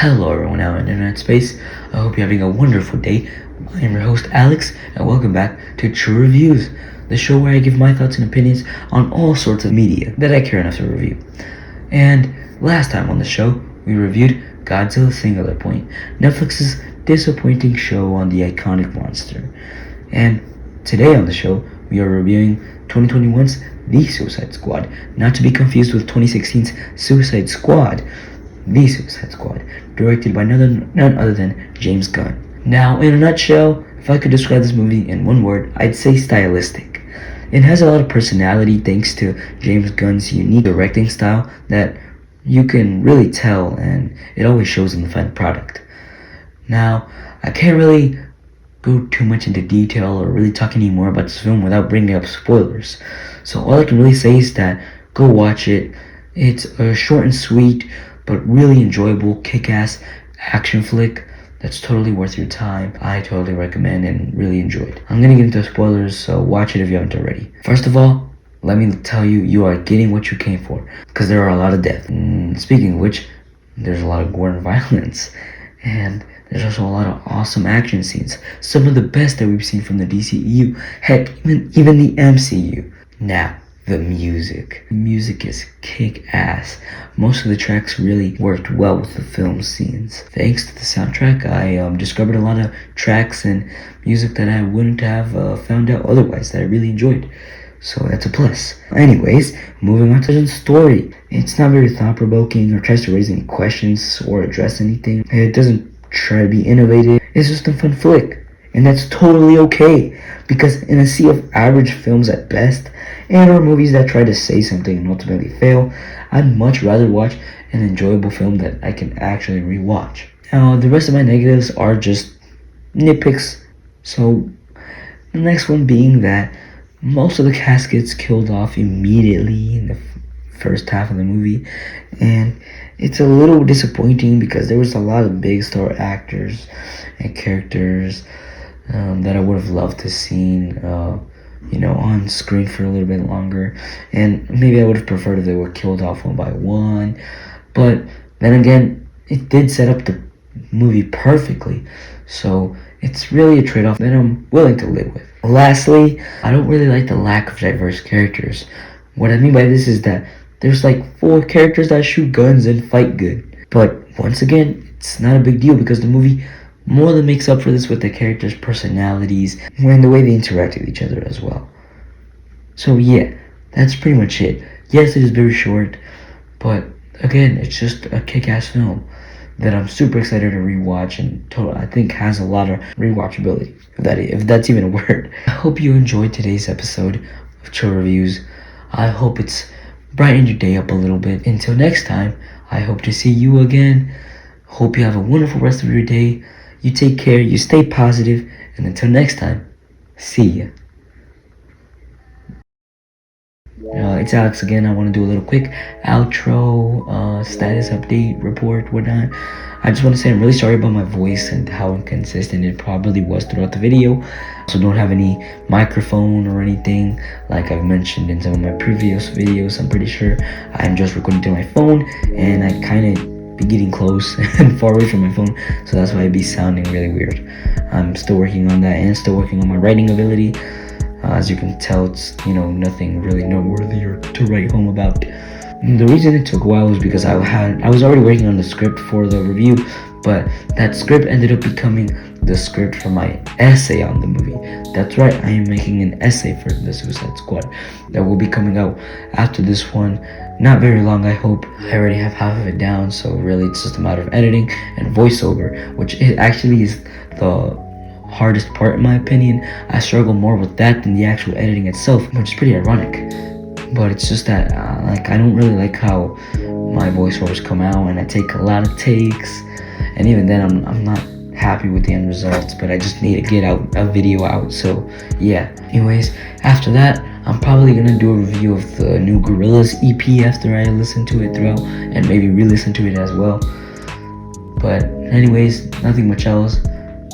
Hello everyone out in internet space. I hope you're having a wonderful day. I am your host Alex and welcome back to True Reviews, the show where I give my thoughts and opinions on all sorts of media that I care enough to review. And last time on the show, we reviewed Godzilla Singular Point, Netflix's disappointing show on the iconic monster. And today on the show, we are reviewing 2021's The Suicide Squad, not to be confused with 2016's Suicide Squad. The Suicide Squad, directed by none other than James Gunn. Now, in a nutshell, if I could describe this movie in one word, I'd say stylistic. It has a lot of personality thanks to James Gunn's unique directing style that you can really tell, and it always shows in the final product. Now, I can't really go too much into detail or really talk any more about this film without bringing up spoilers. So all I can really say is that go watch it. It's a short and sweet, but really enjoyable, kick-ass action flick that's totally worth your time. I totally recommend and really enjoyed. I'm gonna get into spoilers, so watch it if you haven't already. First of all, let me tell you, you are getting what you came for, because there are a lot of death. Speaking of which, there's a lot of gore and violence, and there's also a lot of awesome action scenes. Some of the best that we've seen from the DCEU, heck, even the MCU. Now, the music. The music is kick-ass. Most of the tracks really worked well with the film scenes. Thanks to the soundtrack, I discovered a lot of tracks and music that I wouldn't have found out otherwise, that I really enjoyed. So that's a plus. Anyways, moving on to the story. It's not very thought-provoking or tries to raise any questions or address anything. It doesn't try to be innovative. It's just a fun flick. And that's totally okay, because in a sea of average films at best, and or movies that try to say something and ultimately fail, I'd much rather watch an enjoyable film that I can actually rewatch. Now, the rest of my negatives are just nitpicks. So, the next one being that most of the cast gets killed off immediately in the first half of the movie, and it's a little disappointing because there was a lot of big star actors and characters that I would have loved to seen on screen for a little bit longer, and maybe I would have preferred if they were killed off one by one. But then again, it did set up the movie perfectly, so it's really a trade-off that I'm willing to live with. Lastly, I don't really like the lack of diverse characters. What I mean by this is that there's like 4 characters that shoot guns and fight good. But once again, it's not a big deal because the movie more than makes up for this with the characters' personalities and the way they interact with each other as well. So yeah, that's pretty much it. Yes, it is very short, but again, it's just a kick-ass film that I'm super excited to rewatch and I think has a lot of rewatchability, if that's even a word. I hope you enjoyed today's episode of Chill Reviews. I hope it's brightened your day up a little bit. Until next time, I hope to see you again. Hope you have a wonderful rest of your day. You take care, you stay positive, and until next time, see ya. It's Alex again. I want to do a little quick outro, status update, report, whatnot. I just want to say I'm really sorry about my voice and how inconsistent it probably was throughout the video. I also don't have any microphone or anything like I've mentioned in some of my previous videos. I'm pretty sure I'm just recording to my phone, and I kind of be getting close and far away from my phone, so that's why I'd be sounding really weird. I'm still working on that and still working on my writing ability. As you can tell, it's nothing really noteworthy or to write home about. The reason it took a while was because I was already working on the script for the review, but that script ended up becoming the script for my essay on the movie. That's right, I am making an essay for the Suicide Squad that will be coming out after this one. Not very long, I hope. I already have half of it down, so really it's just a matter of editing and voiceover, which it actually is the hardest part in my opinion. I struggle more with that than the actual editing itself, which is pretty ironic. But it's just that I don't really like how my voiceovers come out, and I take a lot of takes, and even then I'm not happy with the end results, but I just need to get out a video out. So yeah, anyways, after that I'm probably gonna do a review of the new Gorillaz EP after I listen to it throughout, and maybe re-listen to it as well. But anyways, nothing much else.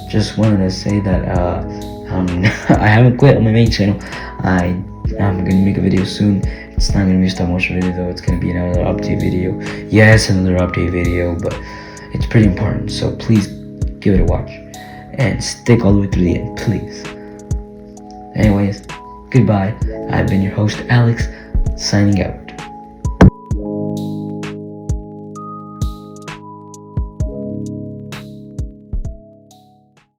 Just wanted to say that I haven't quit on my main channel. I'm gonna make a video soon. It's not gonna be a stop motion video though. It's gonna be another update video. Yes, another update video, but It's pretty important, so please give it a watch. And stick all the way through the end, please. Anyways, goodbye. I've been your host, Alex, signing out.